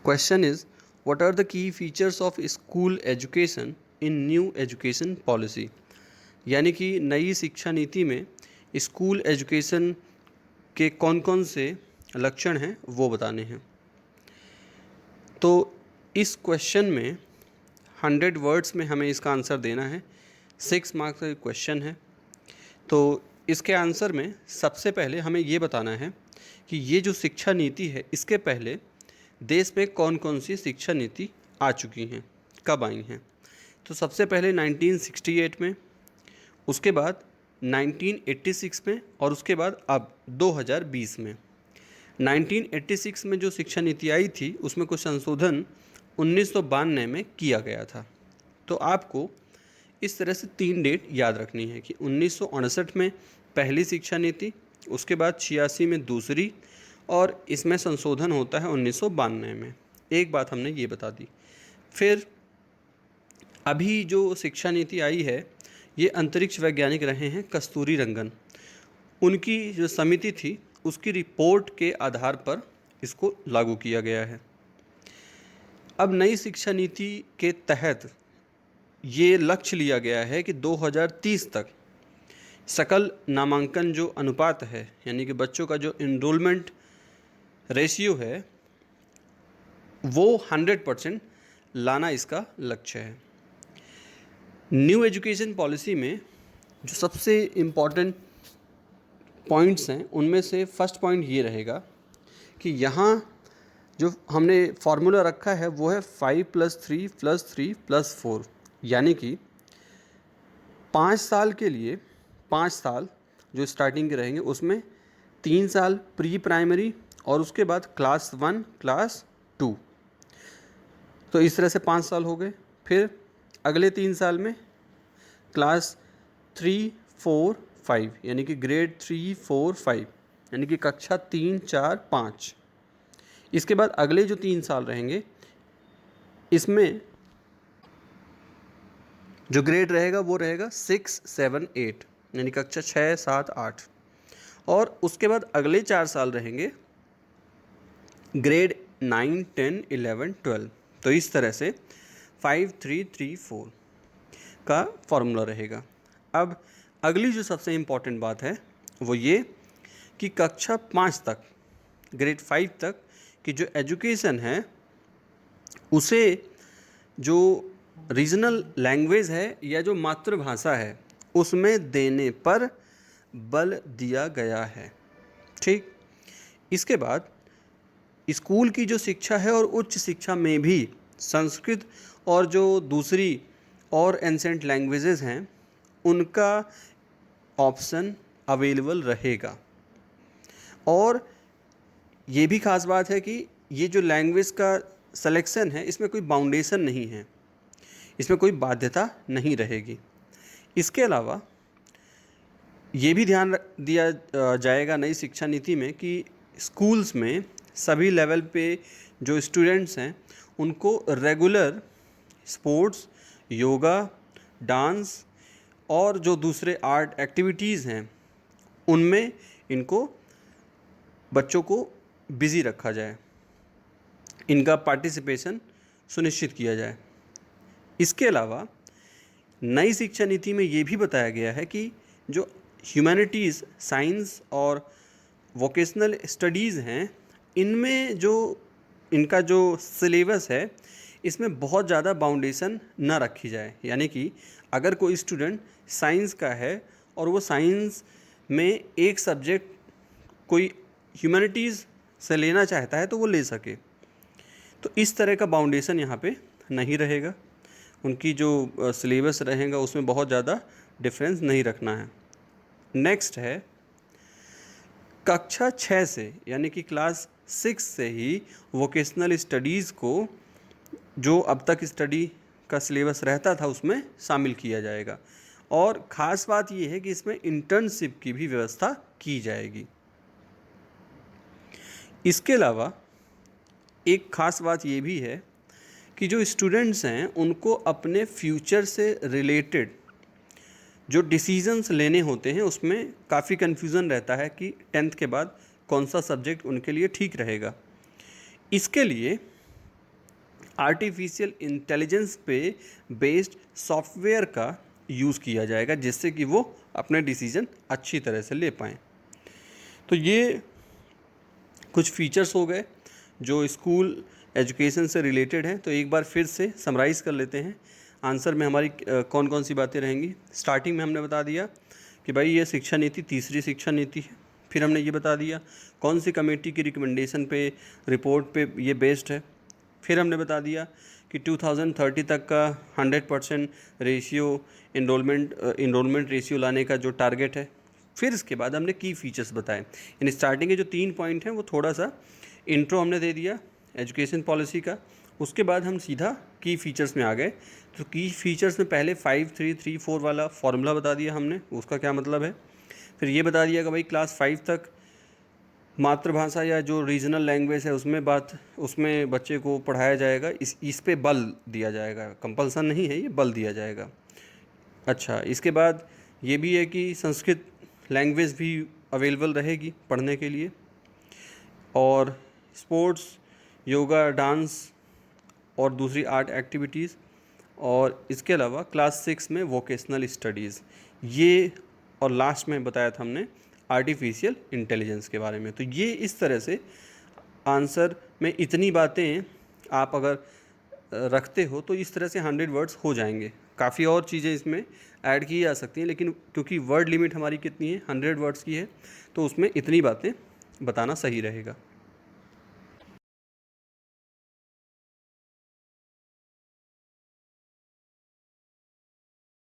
Question is, what are the key features of school education in new education policy? यानी कि नई शिक्षा नीति में स्कूल एजुकेशन के कौन कौन से लक्षण हैं वो बताने हैं। तो इस क्वेश्चन में 100 वर्ड्स में हमें इसका आंसर देना है। 6 मार्क्स का क्वेश्चन है। तो इसके आंसर में सबसे पहले हमें ये बताना है कि ये जो शिक्षा नीति है इसके पहले देश में कौन कौन सी शिक्षा नीति आ चुकी हैं, कब आई हैं। तो सबसे पहले 1968 में, उसके बाद 1986 में और उसके बाद अब 2020 में। 1986 में जो शिक्षा नीति आई थी उसमें कुछ संशोधन 1992 में किया गया था। तो आपको इस तरह से 3 डेट याद रखनी है कि 1959 में पहली शिक्षा नीति, उसके बाद 86 में दूसरी और इसमें संशोधन होता है 1992 में। एक बात हमने ये बता दी। फिर अभी जो शिक्षा नीति आई है ये अंतरिक्ष वैज्ञानिक रहे हैं कस्तूरी रंगन। उनकी जो समिति थी उसकी रिपोर्ट के आधार पर इसको लागू किया गया है। अब नई शिक्षा नीति के तहत ये लक्ष्य लिया गया है कि 2030 तक सकल नामांकन जो अनुपात है, यानी कि बच्चों का जो इनरोलमेंट रेशियो है, वो 100% लाना इसका लक्ष्य है। न्यू एजुकेशन पॉलिसी में जो सबसे इम्पॉर्टेंट पॉइंट्स हैं उनमें से फर्स्ट पॉइंट ये रहेगा कि यहाँ जो हमने फार्मूला रखा है वो है 5+3+3+4, यानी कि 5 साल के लिए 5 साल जो स्टार्टिंग के रहेंगे उसमें 3 साल प्री प्राइमरी और उसके बाद क्लास 1 क्लास 2। तो इस तरह से 5 साल हो गए। फिर अगले 3 साल में क्लास 3 4 5, यानी कि ग्रेड 3 4 5, यानी कि कक्षा 3 4 5। इसके बाद अगले जो 3 साल रहेंगे इसमें जो ग्रेड रहेगा वो रहेगा 6 7 8, यानी कक्षा 6 7 8। और उसके बाद अगले 4 साल रहेंगे ग्रेड 9 10 11 12। तो इस तरह से 5 3 3 4 का फॉर्मूला रहेगा। अब अगली जो सबसे इम्पॉर्टेंट बात है वो ये कि कक्षा 5 तक, ग्रेड 5 तक की जो एजुकेशन है उसे जो रीजनल लैंग्वेज है या जो मातृभाषा है उसमें देने पर बल दिया गया है। ठीक। इसके बाद स्कूल की जो शिक्षा है और उच्च शिक्षा में भी संस्कृत और जो दूसरी और एंसेंट लैंग्वेजेस हैं उनका ऑप्शन अवेलेबल रहेगा। और ये भी ख़ास बात है कि ये जो लैंग्वेज का सिलेक्शन है इसमें कोई बाउंडेशन नहीं है, इसमें कोई बाध्यता नहीं रहेगी। इसके अलावा ये भी ध्यान दिया जाएगा नई शिक्षा नीति में कि स्कूल्स में सभी लेवल पे जो स्टूडेंट्स हैं उनको रेगुलर स्पोर्ट्स, योगा, डांस और जो दूसरे आर्ट एक्टिविटीज़ हैं उनमें इनको बच्चों को बिज़ी रखा जाए, इनका पार्टिसिपेशन सुनिश्चित किया जाए। इसके अलावा नई शिक्षा नीति में ये भी बताया गया है कि जो ह्यूमैनिटीज़, साइंस और वोकेशनल स्टडीज़ हैं इनमें जो इनका जो सिलेबस है इसमें बहुत ज़्यादा बाउंडेशन ना रखी जाए। यानी कि अगर कोई स्टूडेंट साइंस का है और वो साइंस में एक सब्जेक्ट कोई ह्यूमैनिटीज़ से लेना चाहता है तो वो ले सके। तो इस तरह का बाउंडेशन यहाँ पे नहीं रहेगा। उनकी जो सिलेबस रहेगा उसमें बहुत ज़्यादा डिफरेंस नहीं रखना है। नेक्स्ट है कक्षा 6 से, यानी कि क्लास 6 से ही वोकेशनल स्टडीज़ को जो अब तक स्टडी का सिलेबस रहता था उसमें शामिल किया जाएगा। और ख़ास बात यह है कि इसमें इंटर्नशिप की भी व्यवस्था की जाएगी। इसके अलावा एक ख़ास बात ये भी है कि जो स्टूडेंट्स हैं उनको अपने फ्यूचर से रिलेटेड जो डिसीजंस लेने होते हैं उसमें काफ़ी कन्फ्यूज़न रहता है कि 10th के बाद कौन सा सब्जेक्ट उनके लिए ठीक रहेगा। इसके लिए आर्टिफिशियल इंटेलिजेंस पे बेस्ड सॉफ्टवेयर का यूज़ किया जाएगा, जिससे कि वो अपने डिसीजन अच्छी तरह से ले पाएँ। तो ये कुछ फीचर्स हो गए जो स्कूल एजुकेशन से रिलेटेड हैं। तो एक बार फिर से समराइज़ कर लेते हैं। आंसर में हमारी कौन कौन सी बातें रहेंगी। स्टार्टिंग में हमने बता दिया कि भाई ये शिक्षा नीति तीसरी शिक्षा नीति है। फिर हमने ये बता दिया कौन सी कमेटी की रिकमेंडेशन पे, रिपोर्ट पे ये बेस्ड है। फिर हमने बता दिया कि 2030 तक का 100% रेशियो इनरोलमेंट रेशियो लाने का जो टारगेट है। फिर इसके बाद हमने की फीचर्स बताए। इन स्टार्टिंग के जो 3 पॉइंट हैं वो थोड़ा सा इंट्रो हमने दे दिया एजुकेशन पॉलिसी का। उसके बाद हम सीधा की फीचर्स में आ गए। तो की फीचर्स में पहले 5334 वाला फॉर्मूला बता दिया हमने, उसका क्या मतलब है। फिर ये बता दिया कि भाई क्लास 5 तक मातृभाषा या जो रीजनल लैंग्वेज है उसमें बच्चे को पढ़ाया जाएगा। इस पे बल दिया जाएगा, कंपल्सन नहीं है, ये बल दिया जाएगा। अच्छा, इसके बाद ये भी है कि संस्कृत लैंग्वेज भी अवेलेबल रहेगी पढ़ने के लिए। और स्पोर्ट्स, योगा, डांस और दूसरी आर्ट एक्टिविटीज़। और इसके अलावा क्लास 6 में वोकेशनल स्टडीज़। ये और लास्ट में बताया था हमने आर्टिफिशियल इंटेलिजेंस के बारे में। तो ये इस तरह से आंसर में इतनी बातें आप अगर रखते हो तो इस तरह से 100 वर्ड्स हो जाएंगे। काफ़ी और चीज़ें इसमें ऐड की जा सकती हैं, लेकिन क्योंकि वर्ड लिमिट हमारी कितनी है, 100 वर्ड्स की है, तो उसमें इतनी बातें बताना सही रहेगा।